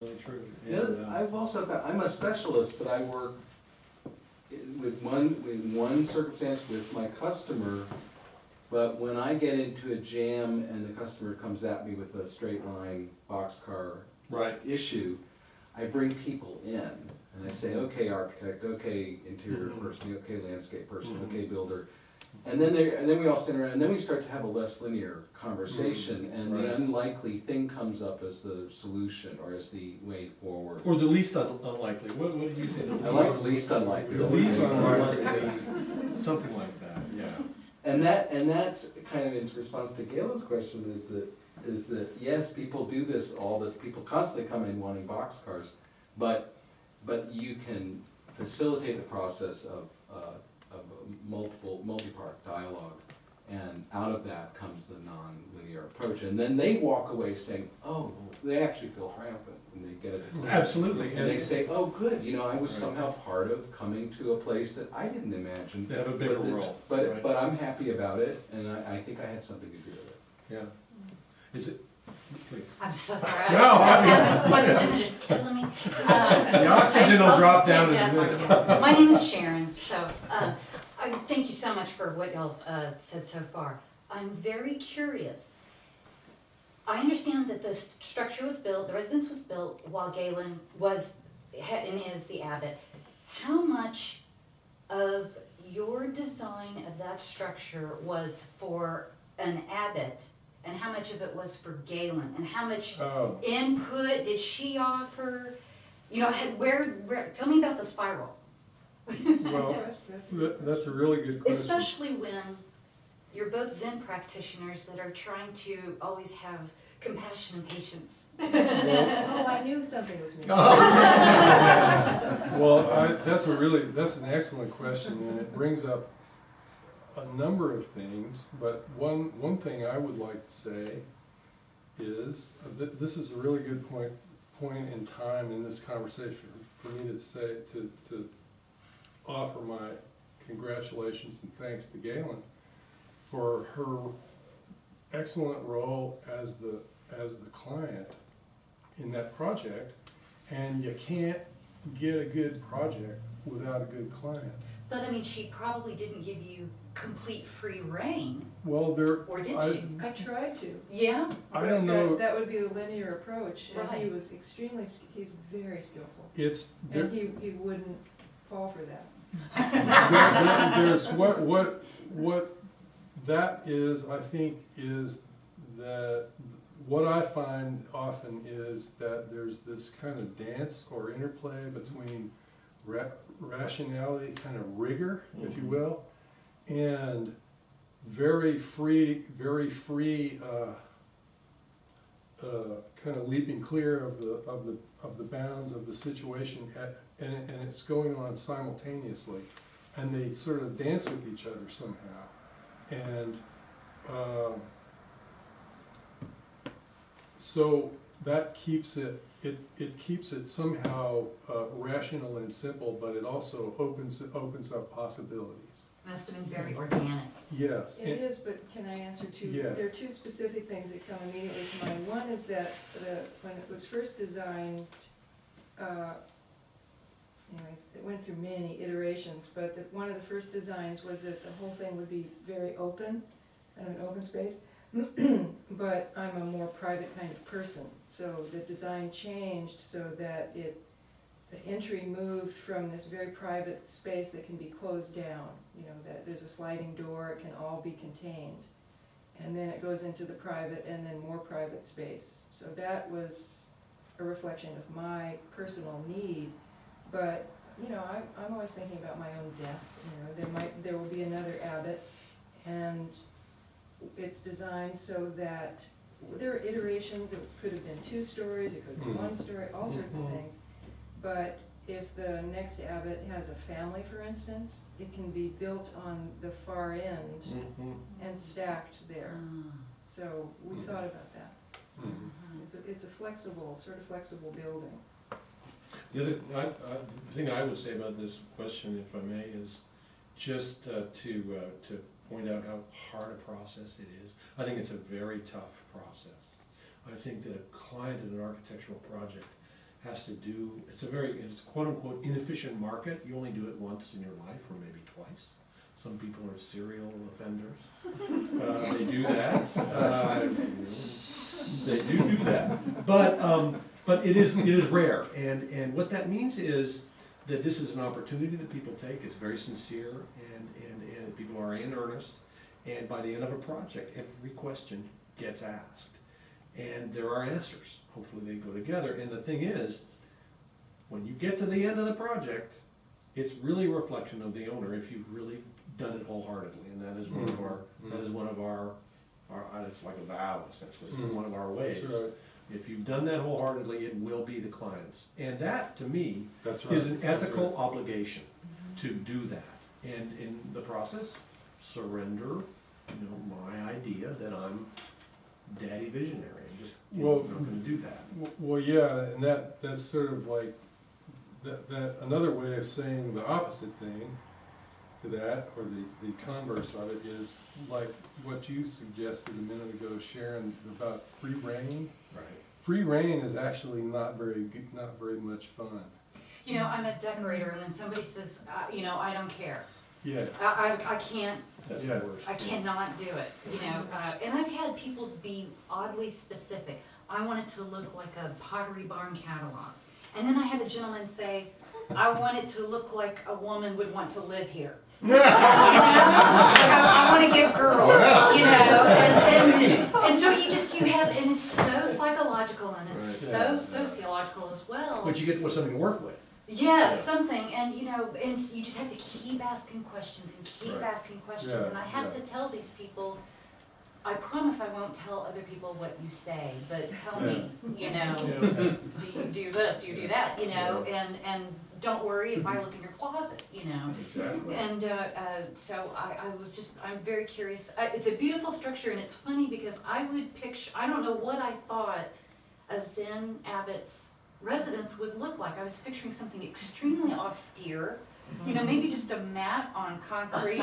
really true. Yeah, And, I've also found, I'm a specialist, but I work with one circumstance with my customer, but when I get into a jam and the customer comes at me with a straight line boxcar right. issue, I bring people in and I say, okay, architect, okay, interior person, okay, landscape person, okay, builder. And then we all sit around and then we start to have a less linear conversation and the unlikely thing comes up as the solution or as the way forward. Or the least unlikely. What did you say? I like least unlikely. The least unlikely, something like that, yeah. And that's kind of in response to Galen's question is that yes, people do this people constantly come in wanting boxcars, but you can facilitate the process of multi-part dialogue, and out of that comes the non-linear approach, and then they walk away saying, oh, they actually feel triumphant when they get it. Absolutely. And they say, oh, good, I was somehow part of coming to a place that I didn't imagine. They have a bigger role. But I'm happy about it, and I think I had something to do with it. Yeah. Is it? Please. I'm so sorry. No, I have this question and it's killing me. The oxygen will drop down in a minute. My name is Sharon, so thank you so much for what y'all said so far. I'm very curious. I understand that the structure was built, the residence was built while Galen was and is the abbot. How much of your design of that structure was for an abbot, and how much of it was for Galen, and how much input did she offer? Tell me about the spiral. Well, that's a really good question. Especially when you're both Zen practitioners that are trying to always have compassion and patience. Oh, I knew something was missing. Well, that's an excellent question, and it brings up a number of things, but one thing I would like to say is this is a really good point in time in this conversation for me to say to offer my congratulations and thanks to Galen for her excellent role as the client in that project, and you can't get a good project without a good client. But I mean, she probably didn't give you complete free reign. Well, Or did she? I tried to. Yeah? I don't know. That would be the linear approach, and Right. he was he's very skillful. And he wouldn't fall for that. there's what that is, I think, is that what I find often is that there's this kind of dance or interplay between rationality, kind of rigor, if you will, and very free kind of leaping clear of the bounds of the situation, and it's going on simultaneously, and they sort of dance with each other somehow, and so that keeps it keeps it somehow rational and simple, but it also opens up possibilities. Must have been very organic. Yes. It is, but can I answer two? Yeah. There are two specific things that come immediately to mind. One is that when it was first designed, it went through many iterations, but one of the first designs was that the whole thing would be very open, kind of an open space. But I'm a more private kind of person, so the design changed so that the entry moved from this very private space that can be closed down, that there's a sliding door, it can all be contained. And then it goes into the private and then more private space. So that was a reflection of my personal need, but I'm always thinking about my own death. There will be another abbot, and it's designed so that there are iterations. It could have been 2 stories, it could have been 1 story, all sorts of things. But if the next abbot has a family, for instance, it can be built on the far end and stacked there. So we thought about that. It's a flexible building. The other thing I would say about this question, if I may, is just to point out how hard a process it is. I think it's a very tough process. I think that a client in an architectural project has to do, it's quote-unquote inefficient market. You only do it once in your life, or maybe twice. Some people are serial offenders. They do that. They do that. But it is rare, and what that means is that this is an opportunity that people take. It's very sincere, and people are in earnest. And by the end of a project, every question gets asked, and there are answers. Hopefully they go together. And the thing is, when you get to the end of the project, it's really a reflection of the owner if you've really done it wholeheartedly, and that is one of our it's like a vow essentially. It's one of our ways. That's right. If you've done that wholeheartedly, it will be the client's, and that to me That's right. is an That's ethical right. obligation to do that, and in the process, surrender, my idea that I'm daddy visionary. I'm just Well, not going to do that. Well, yeah, and that's sort of like, that another way of saying the opposite thing to that, or the converse of it, is like what you suggested a minute ago, Sharon, about free reign. Right. Free reign is actually not very good, not very much fun. I'm a decorator, and when somebody says, I don't care, Yeah. I can't, That's Yeah. the worst. I cannot do it, and I've had people be oddly specific. I want it to look like a Pottery Barn catalog. And then I had a gentleman say, I want it to look like a woman would want to live here. Like I want to get girls, and so you have, and it's so psychological, and it's Right. so sociological as well. But you get something to work with. Yes, Yeah. something, and and you just have to keep asking questions and keep Right. asking questions, Yeah, and I have yeah. to tell these people, I promise I won't tell other people what you say, but tell me, Yeah. do you do this, do you do that, and don't worry if I look in your closet, Exactly. And so I'm very curious. It's a beautiful structure, and it's funny because I don't know what I thought a Zen abbot's residence would look like. I was picturing something extremely austere, maybe just a mat on concrete,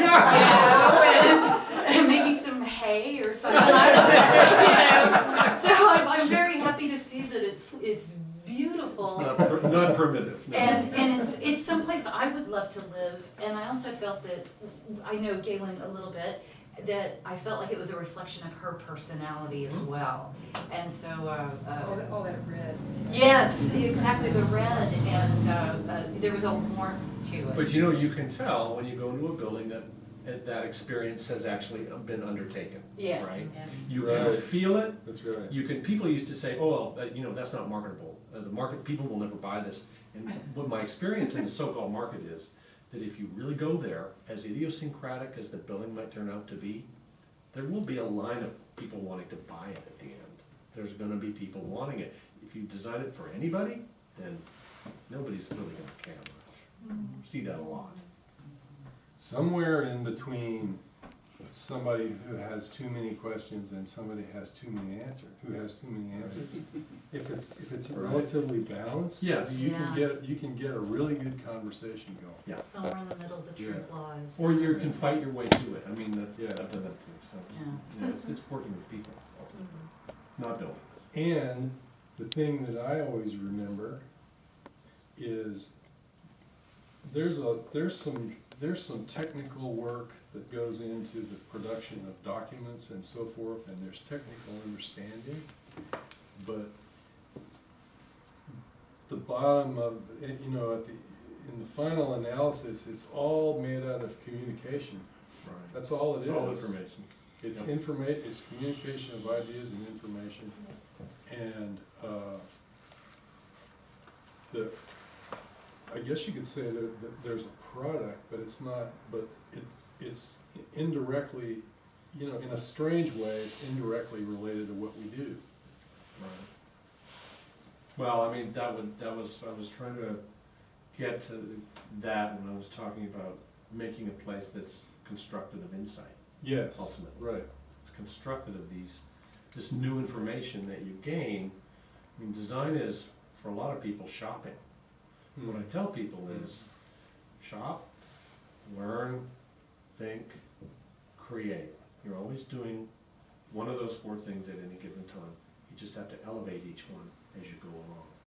and maybe some hay or something. So I'm very happy to see that it's beautiful. Not primitive. No. And it's someplace I would love to live, and I also felt that, I know Galen a little bit, that I felt like it was a reflection of her personality as well. And so, All that red. yes, exactly, the red, and there was a warmth to it. But you can tell when you go into a building that experience has actually been undertaken. Yes. Right? Yes. You can Right. feel it. That's right. People used to say, oh, well, that's not marketable. People will never buy this. And what my experience in the so-called market is, that if you really go there, as idiosyncratic as the building might turn out to be, there will be a line of people wanting to buy it at the end. There's gonna be people wanting it. If you design it for anybody, then nobody's really gonna care much. See that a lot. Somewhere in between somebody who has too many questions and somebody who has too many answers, if it's relatively balanced, Yes. you Yeah. can get a really good conversation going. Yeah. Somewhere in the middle, the truth lies. Or you can fight your way to it. I mean, Yeah. I've done that too, so, Yeah. it's working with people, not building. And the thing that I always remember is there's some technical work that goes into the production of documents and so forth, and there's technical understanding, but the bottom of it, in the final analysis, it's all made out of communication. Right. That's all it is. It's all information. It's Yep. it's communication of ideas and information, and I guess you could say that there's a product, but it's not. But it's indirectly, in a strange way, it's indirectly related to what we do. Right. Well, I mean, I was trying to get to that when I was talking about making a place that's constructed of insight. Yes. Ultimately. Right. It's constructed of this new information that you gain. I mean, design is, for a lot of people, shopping. What I tell people is, shop, learn, think, create. You're always doing one of those four things at any given time. You just have to elevate each one as you go along.